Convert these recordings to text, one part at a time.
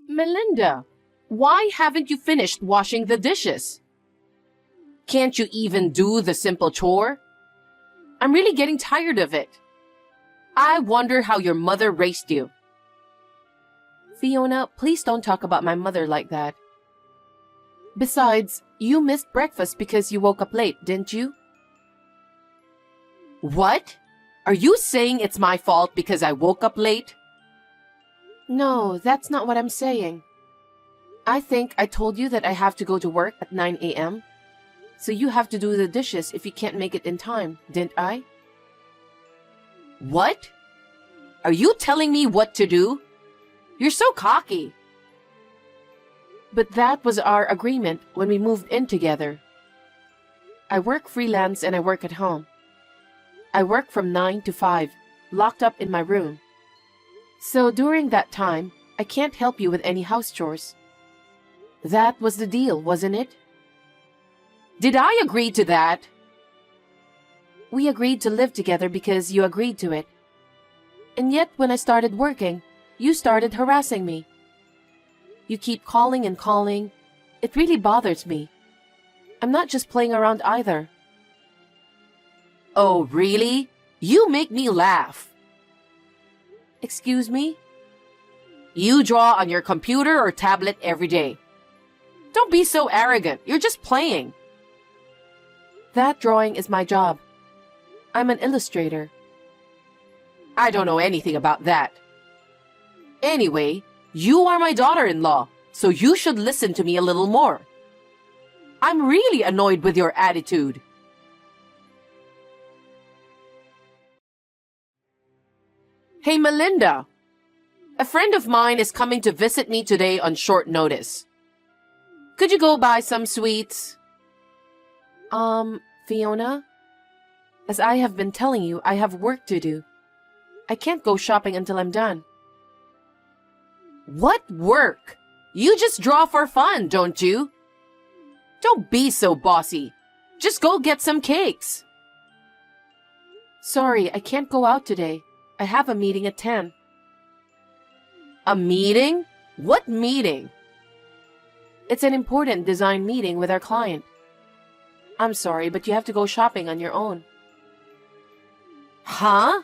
Melinda, why haven't you finished washing the dishes? Can't you even do the simple chore? I'm really getting tired of it. I wonder how your mother raised you. Fiona, please don't talk about my mother like that. Besides, you missed breakfast because you woke up late, didn't you? What? Are you saying it's my fault because I woke up late? No, that's not what I'm saying. I think I told you that I have to go to work at 9 a.m. So you have to do the dishes if you can't make it in time, didn't I? What? Are you telling me what to do? You're so cocky. But that was our agreement when we moved in together. I work freelance and I work at home. I work from 9 to 5, locked up in my room. So during that time, I can't help you with any house chores. That was the deal, wasn't it? Did I agree to that? We agreed to live together because you agreed to it. And yet when I started working, you started harassing me. You keep calling and calling. It really bothers me. I'm not just playing around either. Oh, really? You make me laugh. Excuse me? You draw on your computer or tablet every day. Don't be so arrogant. You're just playing. That drawing is my job. I'm an illustrator. I don't know anything about that. Anyway, you are my daughter-in-law, so you should listen to me a little more. I'm really annoyed with your attitude. Hey, Melinda. A friend of mine is coming to visit me today on short notice. Could you go buy some sweets? Fiona? As I have been telling you, I have work to do. I can't go shopping until I'm done. What work? You just draw for fun, don't you? Don't be so bossy. Just go get some cakes. Sorry, I can't go out today. I have a meeting at 10. A meeting? What meeting? It's an important design meeting with our client. I'm sorry, but you have to go shopping on your own. Huh?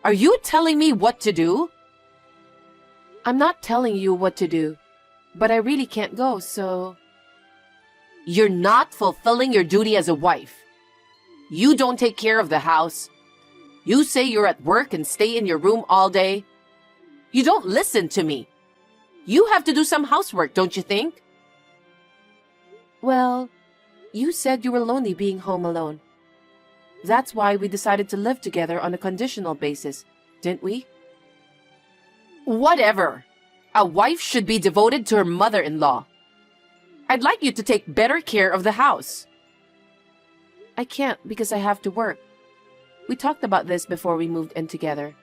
Are you telling me what to do? I'm not telling you what to do, but I really can't go, so... You're not fulfilling your duty as a wife. You don't take care of the house. You say you're at work and stay in your room all day. You don't listen to me. You have to do some housework, don't you think? Well, you said you were lonely being home alone. That's why we decided to live together on a conditional basis, didn't we? Whatever. A wife should be devoted to her mother-in-law. I'd like you to take better care of the house. I can't because I have to work. We talked about this before we moved in together.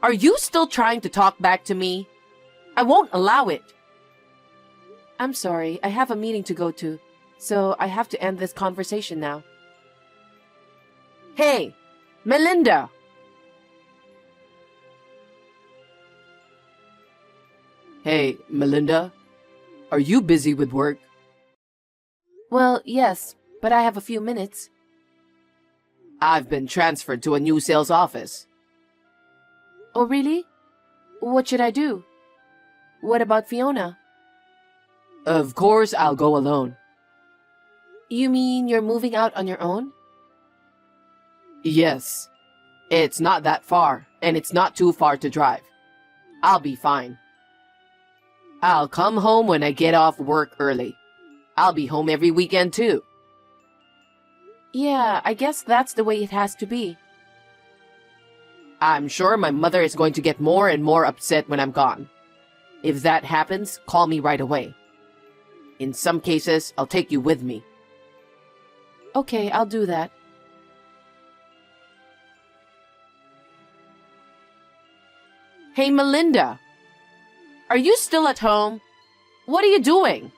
Are you still trying to talk back to me? I won't allow it. I'm sorry, I have a meeting to go to, so I have to end this conversation now. Hey, Melinda! Hey, Melinda. Are you busy with work? Well, yes, but I have a few minutes. I've been transferred to a new sales office. Oh, really? What should I do? What about Fiona? Of course, I'll go alone. You mean you're moving out on your own? Yes. It's not that far, and it's not too far to drive. I'll be fine. I'll come home when I get off work early. I'll be home every weekend, too. Yeah, I guess that's the way it has to be. I'm sure my mother is going to get more and more upset when I'm gone. If that happens, call me right away. In some cases, I'll take you with me. Okay, I'll do that. Hey, Melinda. Are you still at home? What are you doing?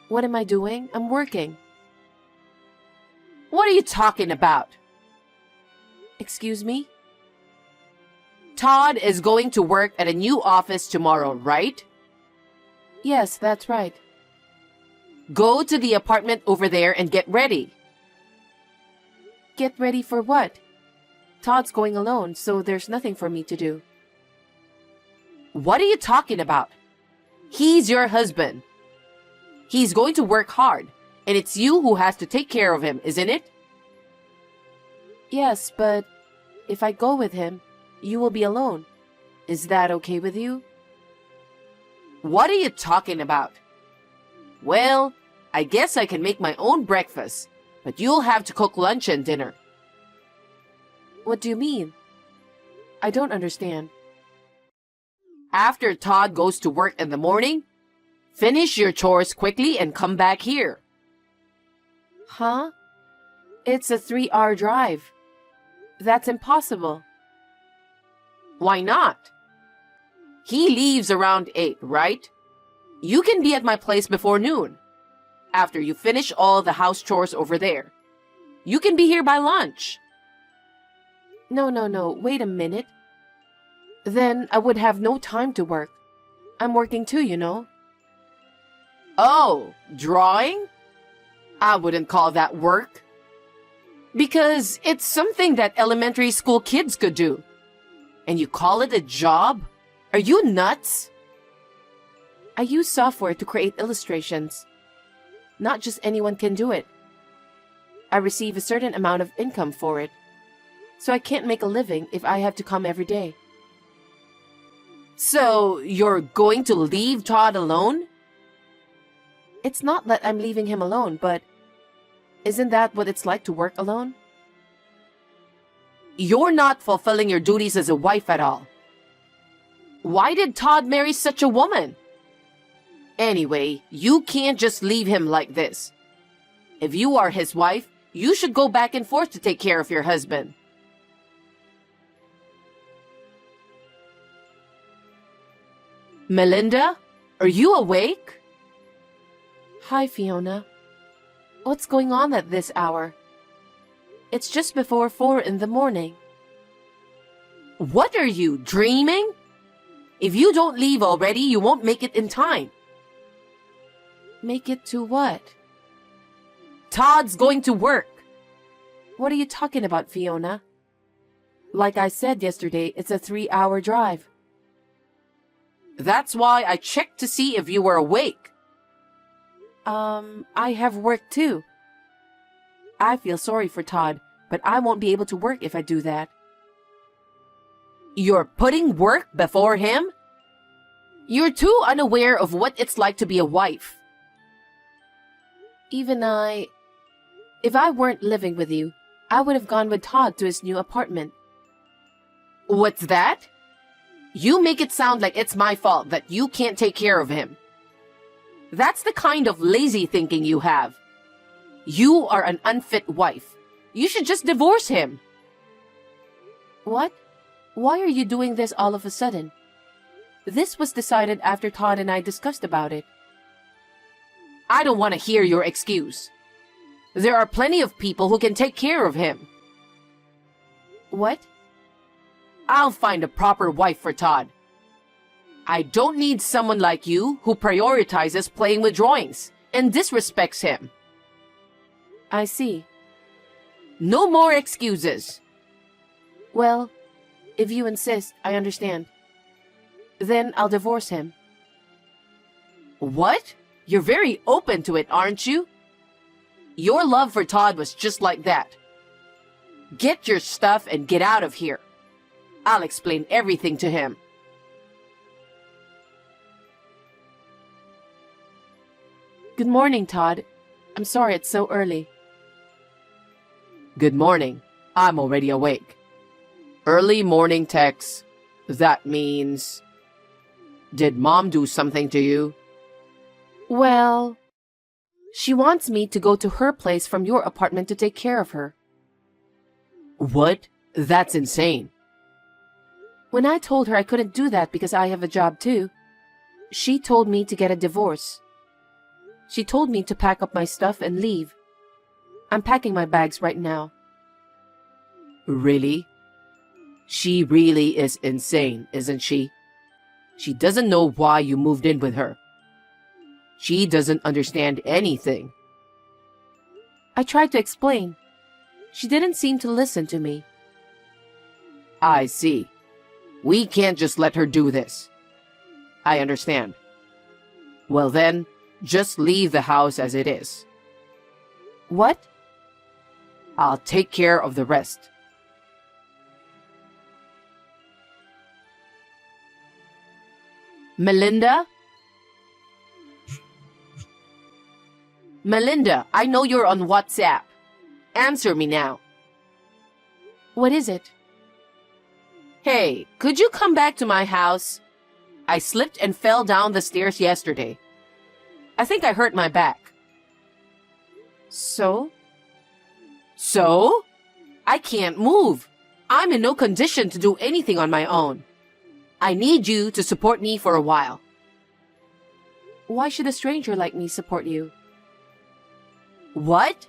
What am I doing? I'm working. What are you talking about? Excuse me? Todd is going to work at a new office tomorrow, right? Yes, that's right. Go to the apartment over there and get ready. Get ready for what? Todd's going alone, so there's nothing for me to do. What are you talking about? He's your husband. He's going to work hard, and it's you who has to take care of him, isn't it? Yes, but if I go with him, you will be alone. Is that okay with you? What are you talking about? Well, I guess I can make my own breakfast, but you'll have to cook lunch and dinner. What do you mean? I don't understand. After Todd goes to work in the morning, finish your chores quickly and come back here. Huh? It's a 3-hour drive. That's impossible. Why not? He leaves around 8, right? You can be at my place before noon. After you finish all the house chores over there. You can be here by lunch. No, wait a minute. Then I would have no time to work. I'm working too, you know. Oh, drawing? I wouldn't call that work. Because it's something that elementary school kids could do. And you call it a job? Are you nuts? I use software to create illustrations. Not just anyone can do it. I receive a certain amount of income for it. So I can't make a living if I have to come every day. So you're going to leave Todd alone? It's not that I'm leaving him alone, but isn't that what it's like to work alone? You're not fulfilling your duties as a wife at all. Why did Todd marry such a woman? Anyway, you can't just leave him like this. If you are his wife, you should go back and forth to take care of your husband. Melinda, are you awake? Hi, Fiona. What's going on at this hour? It's just before 4 in the morning. What are you, dreaming? If you don't leave already, you won't make it in time. Make it to what? Todd's going to work. What are you talking about, Fiona? Like I said yesterday, it's a 3-hour drive. That's why I checked to see if you were awake. I have work too. I feel sorry for Todd, but I won't be able to work if I do that. You're putting work before him? You're too unaware of what it's like to be a wife. If I weren't living with you, I would have gone with Todd to his new apartment. What's that? You make it sound like it's my fault that you can't take care of him. That's the kind of lazy thinking you have. You are an unfit wife. You should just divorce him. What? Why are you doing this all of a sudden? This was decided after Todd and I discussed about it. I don't want to hear your excuse. There are plenty of people who can take care of him. What? I'll find a proper wife for Todd. I don't need someone like you who prioritizes playing with drawings and disrespects him. I see. No more excuses. Well, if you insist, I understand. Then I'll divorce him. What? You're very open to it, aren't you? Your love for Todd was just like that. Get your stuff and get out of here. I'll explain everything to him. Good morning, Todd. I'm sorry it's so early. Good morning. I'm already awake. Early morning text. That means... Did Mom do something to you? Well... She wants me to go to her place from your apartment to take care of her. What? That's insane. When I told her I couldn't do that because I have a job too, she told me to get a divorce. She told me to pack up my stuff and leave. I'm packing my bags right now. Really? She really is insane, isn't she? She doesn't know why you moved in with her. She doesn't understand anything. I tried to explain. She didn't seem to listen to me. I see. We can't just let her do this. I understand. Well then, just leave the house as it is. What? I'll take care of the rest. Melinda? Melinda, I know you're on WhatsApp. Answer me now. What is it? Hey, could you come back to my house? I slipped and fell down the stairs yesterday. I think I hurt my back. So? So? I can't move. I'm in no condition to do anything on my own. I need you to support me for a while. Why should a stranger like me support you? What?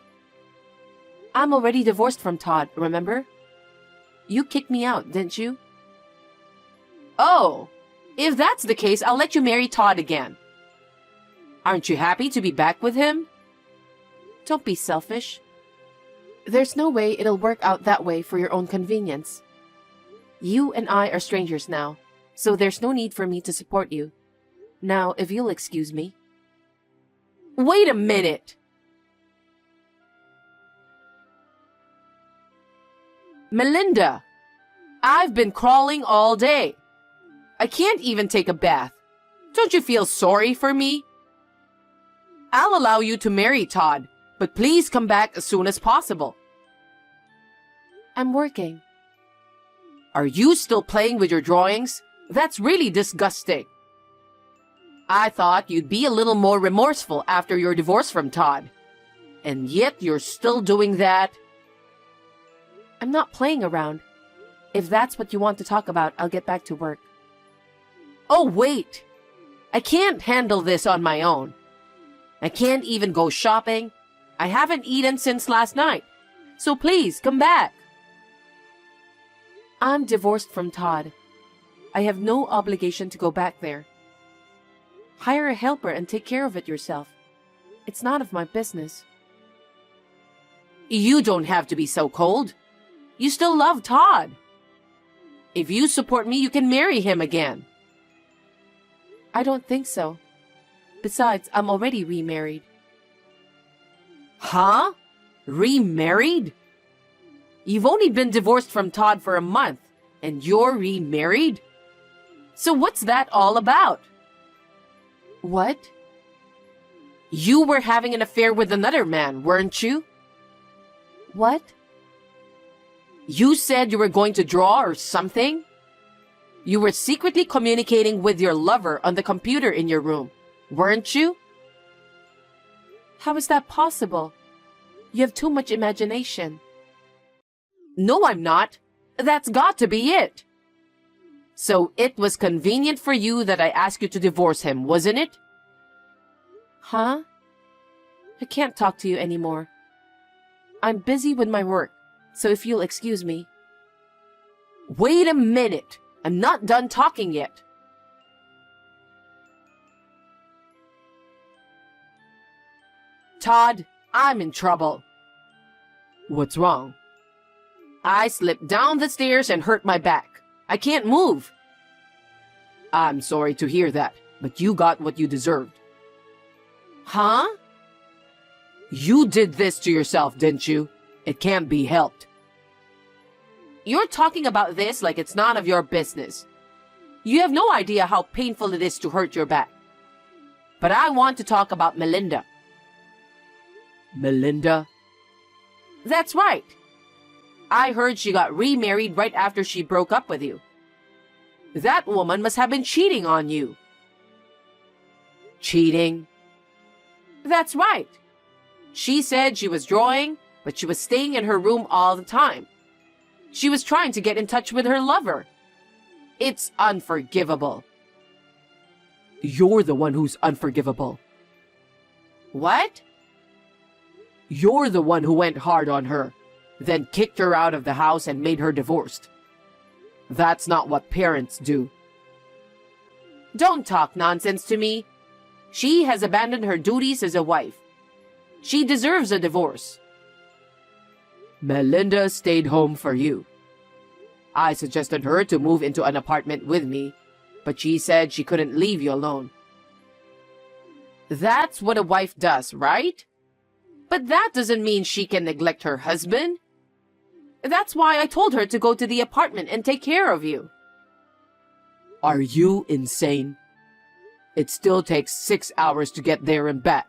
I'm already divorced from Todd, remember? You kicked me out, didn't you? Oh, if that's the case, I'll let you marry Todd again. Aren't you happy to be back with him? Don't be selfish. There's no way it'll work out that way for your own convenience. You and I are strangers now, so there's no need for me to support you. Now, if you'll excuse me. Wait a minute! Melinda, I've been crawling all day. I can't even take a bath. Don't you feel sorry for me? I'll allow you to marry Todd, but please come back as soon as possible. I'm working. Are you still playing with your drawings? That's really disgusting. I thought you'd be a little more remorseful after your divorce from Todd. And yet you're still doing that. I'm not playing around. If that's what you want to talk about, I'll get back to work. Oh, wait! I can't handle this on my own. I can't even go shopping. I haven't eaten since last night. So please, come back. I'm divorced from Todd. I have no obligation to go back there. Hire a helper and take care of it yourself. It's none of my business. You don't have to be so cold. You still love Todd. If you support me, you can marry him again. I don't think so. Besides, I'm already remarried. Huh? Remarried? You've only been divorced from Todd for a month, and you're remarried? So what's that all about? What? You were having an affair with another man, weren't you? What? You said you were going to draw or something? You were secretly communicating with your lover on the computer in your room, weren't you? How is that possible? You have too much imagination. No, I'm not. That's got to be it. So it was convenient for you that I asked you to divorce him, wasn't it? Huh? I can't talk to you anymore. I'm busy with my work, so if you'll excuse me. Wait a minute. I'm not done talking yet. Todd, I'm in trouble. What's wrong? I slipped down the stairs and hurt my back. I can't move. I'm sorry to hear that, but you got what you deserved. Huh? You did this to yourself, didn't you? It can't be helped. You're talking about this like it's none of your business. You have no idea how painful it is to hurt your back. But I want to talk about Melinda. Melinda? That's right. I heard she got remarried right after she broke up with you. That woman must have been cheating on you. Cheating? That's right. She said she was drawing, but she was staying in her room all the time. She was trying to get in touch with her lover. It's unforgivable. You're the one who's unforgivable. What? You're the one who went hard on her, then kicked her out of the house and made her divorced. That's not what parents do. Don't talk nonsense to me. She has abandoned her duties as a wife. She deserves a divorce. Melinda stayed home for you. I suggested her to move into an apartment with me, but she said she couldn't leave you alone. That's what a wife does, right? But that doesn't mean she can neglect her husband. That's why I told her to go to the apartment and take care of you. Are you insane? It still takes 6 hours to get there and back.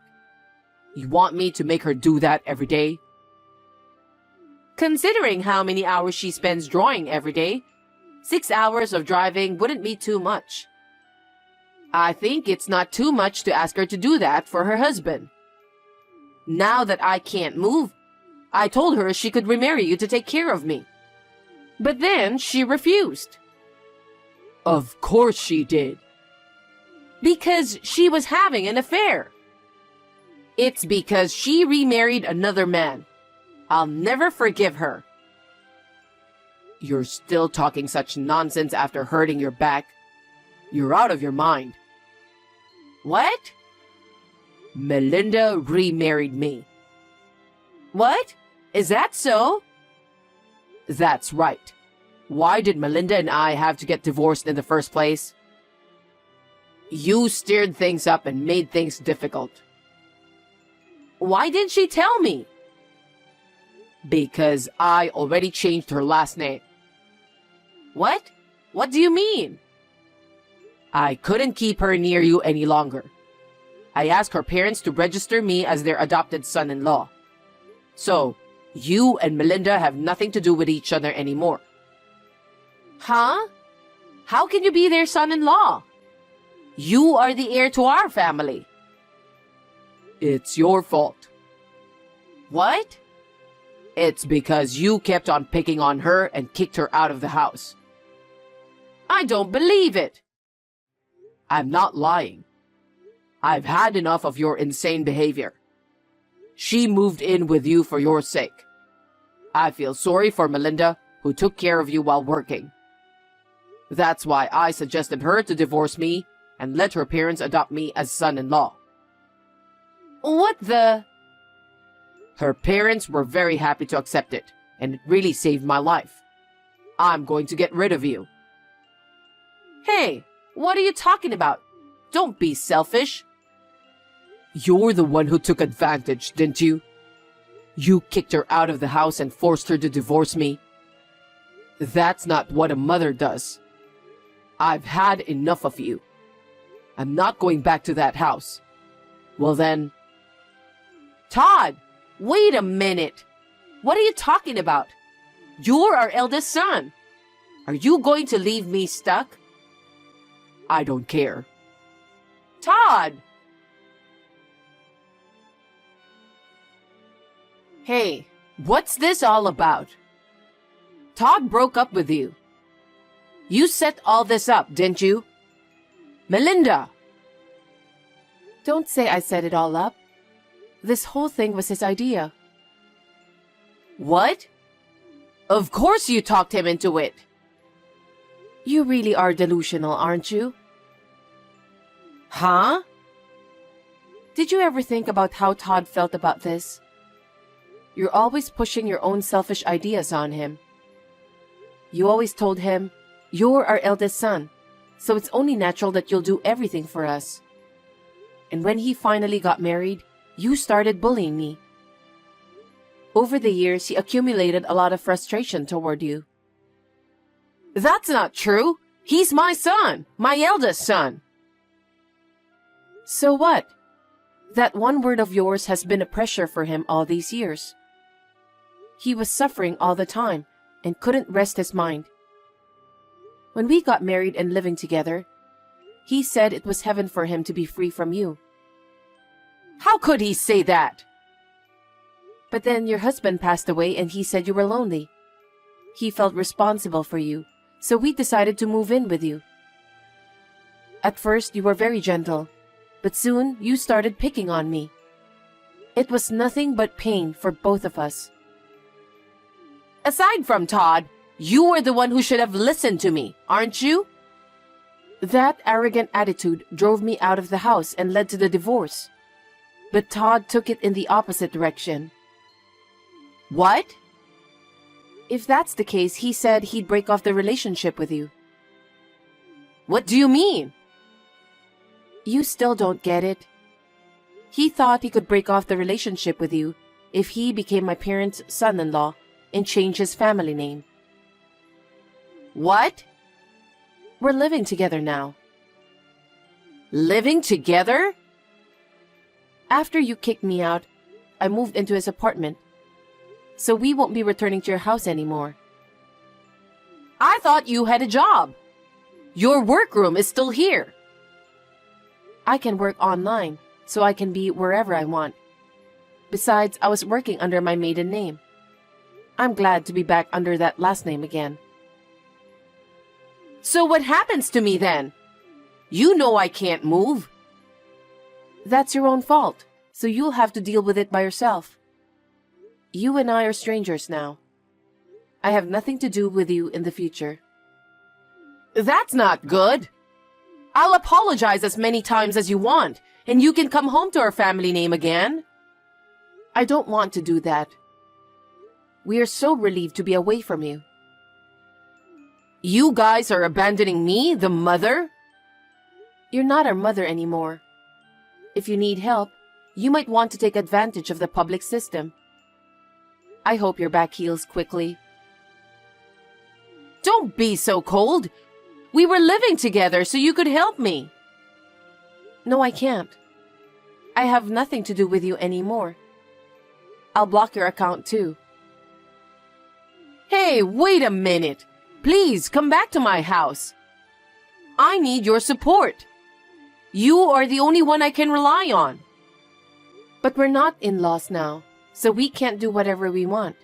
You want me to make her do that every day? Considering how many hours she spends drawing every day, 6 hours of driving wouldn't be too much. I think it's not too much to ask her to do that for her husband. Now that I can't move, I told her she could remarry you to take care of me. But then she refused. Of course she did. Because she was having an affair. It's because she remarried another man. I'll never forgive her. You're still talking such nonsense after hurting your back. You're out of your mind. What? Melinda remarried me. What? Is that so? That's right. Why did Melinda and I have to get divorced in the first place? You stirred things up and made things difficult. Why didn't she tell me? Because I already changed her last name. What? What do you mean? I couldn't keep her near you any longer. I asked her parents to register me as their adopted son-in-law. So, you and Melinda have nothing to do with each other anymore. Huh? How can you be their son-in-law? You are the heir to our family. It's your fault. What? It's because you kept on picking on her and kicked her out of the house. I don't believe it. I'm not lying. I've had enough of your insane behavior. She moved in with you for your sake. I feel sorry for Melinda, who took care of you while working. That's why I suggested her to divorce me and let her parents adopt me as son-in-law. What the? Her parents were very happy to accept it, and it really saved my life. I'm going to get rid of you. Hey, what are you talking about? Don't be selfish. You're the one who took advantage, didn't you? You kicked her out of the house and forced her to divorce me. That's not what a mother does. I've had enough of you. I'm not going back to that house. Well then... Todd, wait a minute. What are you talking about? You're our eldest son. Are you going to leave me stuck? I don't care. Todd! Hey, what's this all about? Todd broke up with you. You set all this up, didn't you? Melinda! Don't say I set it all up. This whole thing was his idea. What? Of course you talked him into it. You really are delusional, aren't you? Huh? Did you ever think about how Todd felt about this? You're always pushing your own selfish ideas on him. You always told him, you're our eldest son, so it's only natural that you'll do everything for us. And when he finally got married, you started bullying me. Over the years, he accumulated a lot of frustration toward you. That's not true. He's my son, my eldest son. So what? That one word of yours has been a pressure for him all these years. He was suffering all the time and couldn't rest his mind. When we got married and living together, he said it was heaven for him to be free from you. How could he say that? But then your husband passed away and he said you were lonely. He felt responsible for you, so we decided to move in with you. At first, you were very gentle, but soon you started picking on me. It was nothing but pain for both of us. Aside from Todd, You were the one who should have listened to me, aren't you? That arrogant attitude drove me out of the house and led to the divorce. But Todd took it in the opposite direction. What? If that's the case, he said he'd break off the relationship with you. What do you mean? You still don't get it. He thought he could break off the relationship with you if he became my parents' son-in-law and changed his family name. What? We're living together now. Living together? After you kicked me out, I moved into his apartment. So we won't be returning to your house anymore. I thought you had a job. Your workroom is still here. I can work online, so I can be wherever I want. Besides, I was working under my maiden name. I'm glad to be back under that last name again. So what happens to me then? You know I can't move. That's your own fault, so you'll have to deal with it by yourself. You and I are strangers now. I have nothing to do with you in the future. That's not good. I'll apologize as many times as you want, and you can come home to our family name again. I don't want to do that. We are so relieved to be away from you. You guys are abandoning me, the mother? You're not our mother anymore. If you need help, you might want to take advantage of the public system. I hope your back heals quickly. Don't be so cold. We were living together so you could help me. No, I can't. I have nothing to do with you anymore. I'll block your account too. Hey, wait a minute. Please come back to my house. I need your support. You are the only one I can rely on. But we're not in-laws now, so we can't do whatever we want.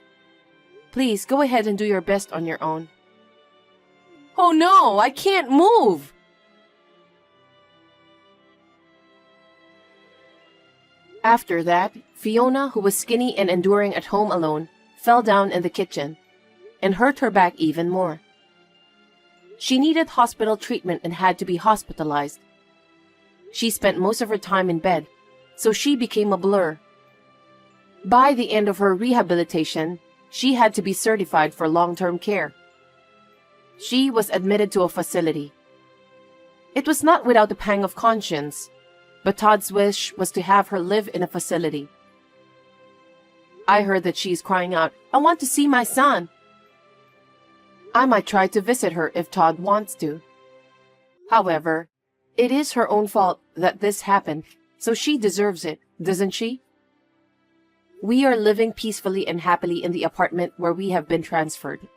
Please go ahead and do your best on your own. Oh no, I can't move. After that, Fiona, who was skinny and enduring at home alone, fell down in the kitchen and hurt her back even more. She needed hospital treatment and had to be hospitalized. She spent most of her time in bed, so she became a blur. By the end of her rehabilitation, she had to be certified for long-term care. She was admitted to a facility. It was not without a pang of conscience, but Todd's wish was to have her live in a facility. I heard that she's crying out, "I want to see my son." I might try to visit her if Todd wants to. However, it is her own fault that this happened, so she deserves it, doesn't she? We are living peacefully and happily in the apartment where we have been transferred.